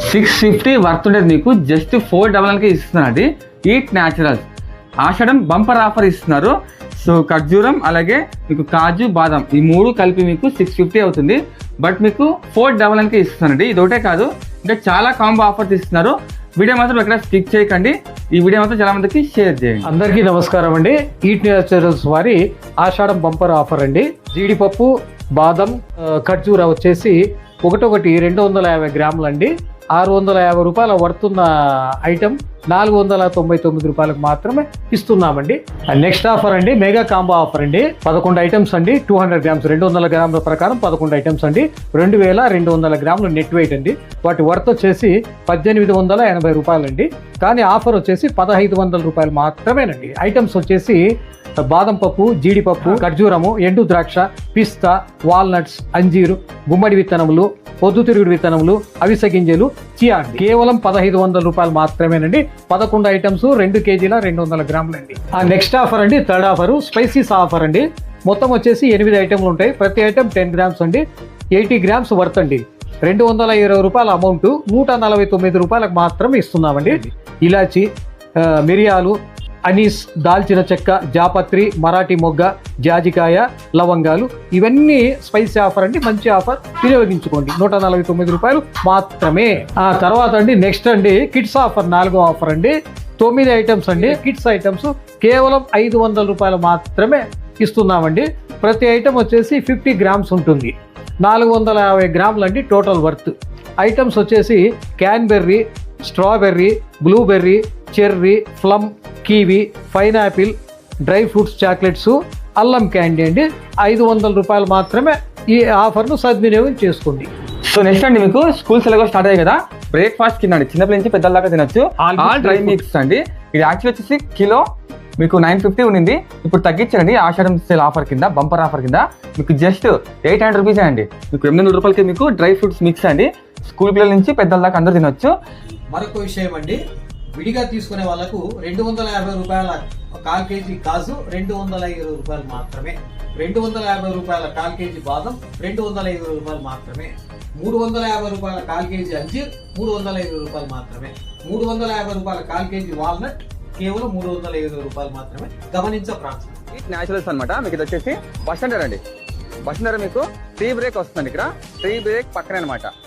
650 worth ఉండేది మీకు just 499కి ఇస్తున్నారండి. ఈట్ న్యాచురల్స్ ఆషాఢం బంపర్ ఆఫర్ ఇస్తున్నారు. సో ఖర్జూరం అలాగే మీకు కాజు బాదం ఈ మూడు కలిపి మీకు 650 అవుతుంది. బట్ మీకు 499కి ఇస్తున్నారండి. ఇది ఒకటే కాదు, ఇంకా చాలా కాంబో ఆఫర్స్ ఇస్తున్నారు. వీడియో మాత్రం ఎక్కడ స్కిప్ చేయకండి. ఈ వీడియో మాత్రం చాలా మందికి షేర్ చేయండి. అందరికీ నమస్కారం అండి. ఈట్ న్యాచురల్స్ వారి ఆషాఢం బంపర్ ఆఫర్ అండి. జీడిపప్పు బాదం ఖర్జూర వచ్చేసి ఒకటొకటి 250 గ్రాములు అండి. 650 రూపాయల వర్తున్న ఐటమ్ 499 రూపాయలకు మాత్రమే ఇస్తున్నామండి. నెక్స్ట్ ఆఫర్ అండి మెగా కాంబో ఆఫర్ అండి. 11 ఐటమ్స్ అండి. 200 గ్రామ్స్ 200 గ్రాముల ప్రకారం 11 ఐటమ్స్ అండి. 2200 గ్రాములు నెట్ వెయిట్ అండి. వాటి వర్త్ వచ్చేసి 1880 రూపాయలు అండి. కానీ ఆఫర్ వచ్చేసి 1500 రూపాయలు మాత్రమేనండి. ఐటమ్స్ వచ్చేసి బాదం పప్పు, జీడిపప్పు, ఖర్జూరము, ఎండు ద్రాక్ష, పిస్తా, వాల్నట్స్, అంజీరు, గుమ్మడి విత్తనములు, పొద్దుతిరుగుడు విత్తనములు, అవిసె గింజలు, చియా కేవలం 1500 రూపాయలు మాత్రమేనండి. 11 ఐటమ్స్ 2 కేజీల 200 గ్రాములు అండి. నెక్స్ట్ ఆఫర్ అండి థర్డ్ ఆఫర్ స్పైసీస్ ఆఫర్ అండి. మొత్తం వచ్చేసి 8 ఐటమ్లు ఉంటాయి. ప్రతి ఐటమ్ 10 గ్రామ్స్ అండి. 80 గ్రామ్స్ వర్త్ అండి. 220 రూపాయల అమౌంట్ 149 రూపాయలకు మాత్రమే ఇస్తున్నామండి. ఇలాచి, మిరియాలు, అనీస్, దాల్చిన చెక్క, జాపత్రి, మరాఠీ మొగ్గ, జాజికాయ, లవంగాలు ఇవన్నీ స్పైసీ ఆఫర్ అండి. మంచి ఆఫర్, వినియోగించుకోండి. 149 రూపాయలు మాత్రమే. ఆ తర్వాత అండి నెక్స్ట్ అండి కిడ్స్ ఆఫర్ 4వ ఆఫర్ అండి. 9 ఐటమ్స్ అండి. కిడ్స్ ఐటమ్స్ కేవలం 500 రూపాయలు మాత్రమే ఇస్తున్నామండి. ప్రతి ఐటమ్ వచ్చేసి 50 గ్రామ్స్ ఉంటుంది. 450 గ్రాములు అండి టోటల్ వర్త్. ఐటమ్స్ వచ్చేసి క్యాన్బెర్రీ, strawberry, blueberry, cherry, plum, kiwi, pineapple, dry fruits, chocolates, అల్లం క్యాండీ అండి. 500 రూపాయలు మాత్రమే. ఈ ఆఫర్ను సద్వినియోగం చేసుకోండి. సో నెక్స్ట్ అండి మీకు స్కూల్స్ ఎలాగో స్టార్ట్ అయ్యాయి కదా, బ్రేక్ఫాస్ట్ కింద అండి చిన్నపిల్లల నుంచి పెద్దల దాకా తినొచ్చు. ఆల్ డ్రై మిక్స్ అండి. ఇది యాక్చువల్ వచ్చేసి కిలో మీకు 950 ఉండింది. ఇప్పుడు తగ్గించండి. ఆషాఢం సేల్ ఆఫర్ కింద బంపర్ ఆఫర్ కింద మీకు జస్ట్ 800 రూపీస్ అండి. మీకు 800 రూపాయలకి మీకు డ్రై ఫ్రూట్స్ మిక్స్ అండి. స్కూల్ పిల్లల నుంచి పెద్దల దాకా అందరూ తినొచ్చు. మరొక విషయం అండి, విడిగా తీసుకునే వాళ్ళకు 250 రూపాయల 1/4 కేజీ కాజు 250 రూపాయలు మాత్రమే. 250 రూపాయల 1/4 కేజీ బాదం 250 రూపాయలు మాత్రమే. 350 రూపాయల 1/4 కేజీ అంజీర్ 350 రూపాయలు మాత్రమే. 350 రూపాయల 1/4 కేజీ వాల్నట్ కేవలం 350 రూపాయలు మాత్రమే. గమనించప్రాంతం న్యాచురల్స్ అనమాట. మీకు ఇది వచ్చేసి బస్ స్టాండర్ అండి. బస్ స్టాండర్ మీకు టీ బ్రేక్ వస్తుంది. ఇక్కడ టీ బ్రేక్ పక్కనే అనమాట.